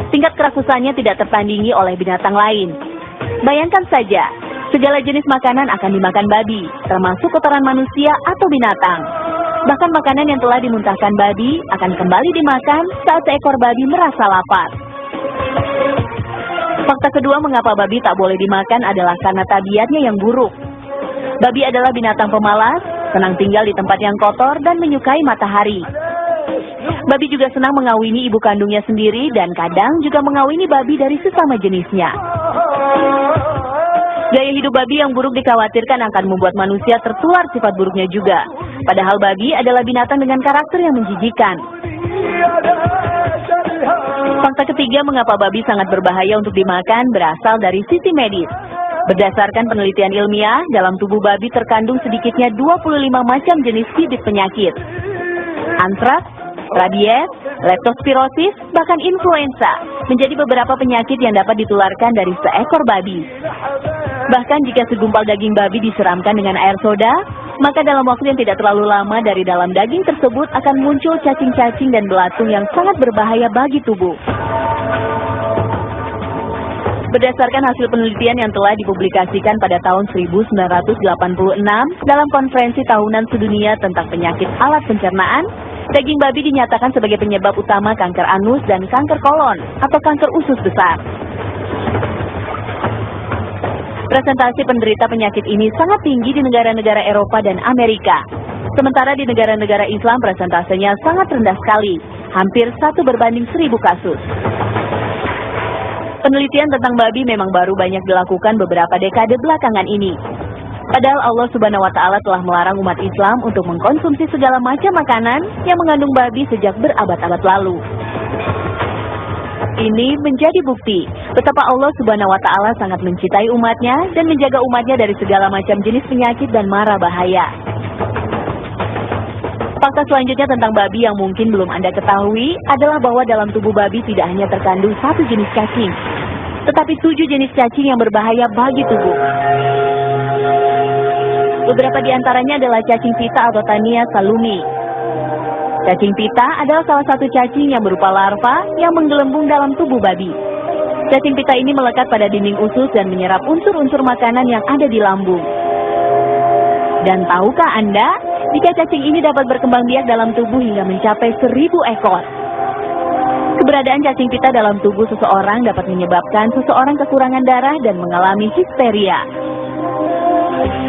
Tingkat kerakusannya tidak tertandingi oleh binatang lain. Bayangkan saja, segala jenis makanan akan dimakan babi, termasuk kotoran manusia atau binatang. Bahkan makanan yang telah dimuntahkan babi akan kembali dimakan saat seekor babi merasa lapar. Fakta kedua mengapa babi tak boleh dimakan adalah karena tabiatnya yang buruk. Babi adalah binatang pemalas, senang tinggal di tempat yang kotor dan menyukai matahari. Babi juga senang mengawini ibu kandungnya sendiri dan kadang juga mengawini babi dari sesama jenisnya. Gaya hidup babi yang buruk dikhawatirkan akan membuat manusia tertular sifat buruknya juga. Padahal babi adalah binatang dengan karakter yang menjijikan. Fakta ketiga mengapa babi sangat berbahaya untuk dimakan berasal dari sisi medis. Berdasarkan penelitian ilmiah, dalam tubuh babi terkandung sedikitnya 25 macam jenis bibit penyakit. Antraks, rabies, leptospirosis, bahkan influenza menjadi beberapa penyakit yang dapat ditularkan dari seekor babi. Bahkan jika segumpal daging babi disiramkan dengan air soda, maka dalam waktu yang tidak terlalu lama dari dalam daging tersebut akan muncul cacing-cacing dan belatung yang sangat berbahaya bagi tubuh. Berdasarkan hasil penelitian yang telah dipublikasikan pada tahun 1986 dalam konferensi tahunan sedunia tentang penyakit alat pencernaan, daging babi dinyatakan sebagai penyebab utama kanker anus dan kanker kolon atau kanker usus besar. Presentasi penderita penyakit ini sangat tinggi di negara-negara Eropa dan Amerika. Sementara di negara-negara Islam presentasenya sangat rendah sekali, hampir 1:1000 kasus. Penelitian tentang babi memang baru banyak dilakukan beberapa dekade belakangan ini. Padahal Allah Subhanahu wa Ta'ala telah melarang umat Islam untuk mengkonsumsi segala macam makanan yang mengandung babi sejak berabad-abad lalu. Ini menjadi bukti betapa Allah Subhanahu wa Ta'ala sangat mencintai umatnya dan menjaga umatnya dari segala macam jenis penyakit dan mara bahaya. Fakta selanjutnya tentang babi yang mungkin belum Anda ketahui adalah bahwa dalam tubuh babi tidak hanya terkandung 1 jenis cacing, tetapi 7 jenis cacing yang berbahaya bagi tubuh. Beberapa di antaranya adalah cacing pita atau Tania salumi. Cacing pita adalah salah satu cacing yang berupa larva yang menggelembung dalam tubuh babi. Cacing pita ini melekat pada dinding usus dan menyerap unsur-unsur makanan yang ada di lambung. Dan tahukah Anda, jika cacing ini dapat berkembang biak dalam tubuh hingga mencapai 1000 ekor. Keberadaan cacing pita dalam tubuh seseorang dapat menyebabkan seseorang kekurangan darah dan mengalami histeria.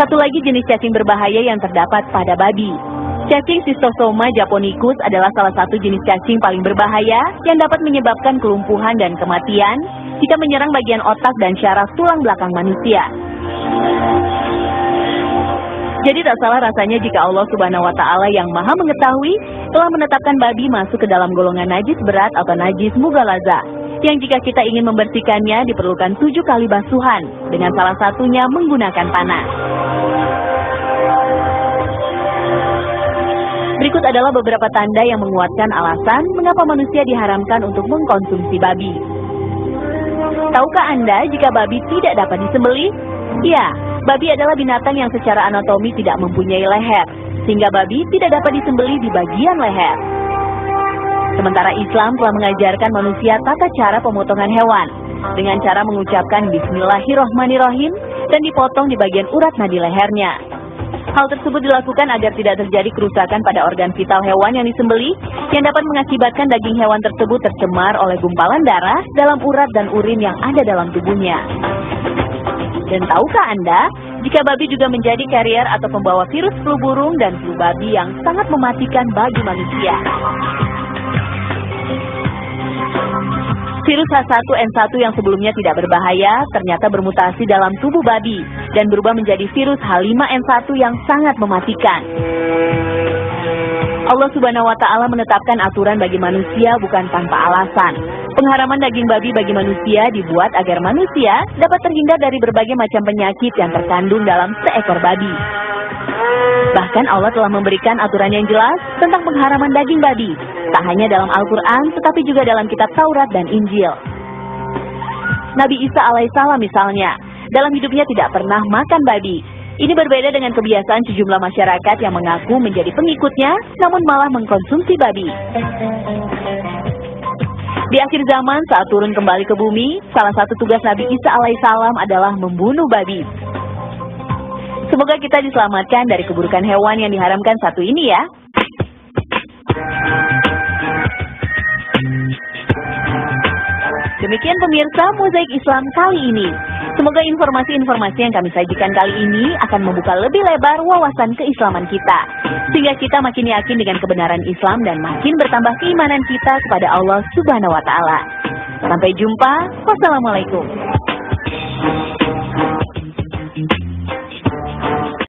Satu lagi jenis cacing berbahaya yang terdapat pada babi. Cacing Schistosoma japonicus adalah salah satu jenis cacing paling berbahaya yang dapat menyebabkan kelumpuhan dan kematian jika menyerang bagian otak dan syaraf tulang belakang manusia. Jadi tak salah rasanya jika Allah Subhanahu wa Ta'ala yang Maha Mengetahui telah menetapkan babi masuk ke dalam golongan najis berat atau najis mughalazah, yang jika kita ingin membersihkannya diperlukan 7 kali basuhan, dengan salah satunya menggunakan panah. Berikut adalah beberapa tanda yang menguatkan alasan mengapa manusia diharamkan untuk mengkonsumsi babi. Tahukah Anda jika babi tidak dapat disembelih? Ya, babi adalah binatang yang secara anatomi tidak mempunyai leher, sehingga babi tidak dapat disembelih di bagian leher. Sementara Islam telah mengajarkan manusia tata cara pemotongan hewan, dengan cara mengucapkan Bismillahirrahmanirrahim dan dipotong di bagian urat nadi lehernya. Hal tersebut dilakukan agar tidak terjadi kerusakan pada organ vital hewan yang disembelih, yang dapat mengakibatkan daging hewan tersebut tercemar oleh gumpalan darah dalam urat dan urin yang ada dalam tubuhnya. Dan tahukah Anda, jika babi juga menjadi karier atau pembawa virus flu burung dan flu babi yang sangat mematikan bagi manusia. Virus H1N1 yang sebelumnya tidak berbahaya ternyata bermutasi dalam tubuh babi dan berubah menjadi virus H5N1 yang sangat mematikan. Allah Subhanahu wa Ta'ala menetapkan aturan bagi manusia bukan tanpa alasan. Pengharaman daging babi bagi manusia dibuat agar manusia dapat terhindar dari berbagai macam penyakit yang terkandung dalam seekor babi. Bahkan Allah telah memberikan aturan yang jelas tentang pengharaman daging babi, tak hanya dalam Al-Quran, tetapi juga dalam kitab Taurat dan Injil. Nabi Isa alaihissalam misalnya, dalam hidupnya tidak pernah makan babi. Ini berbeda dengan kebiasaan sejumlah masyarakat yang mengaku menjadi pengikutnya, namun malah mengkonsumsi babi. Di akhir zaman saat turun kembali ke bumi, salah satu tugas Nabi Isa alaihissalam adalah membunuh babi. Semoga kita diselamatkan dari keburukan hewan yang diharamkan satu ini ya. Demikian pemirsa Mozaik Islam kali ini. Semoga informasi-informasi yang kami sajikan kali ini akan membuka lebih lebar wawasan keislaman kita, sehingga kita makin yakin dengan kebenaran Islam dan makin bertambah keimanan kita kepada Allah Subhanahu wa Ta'ala. Sampai jumpa. Wassalamualaikum.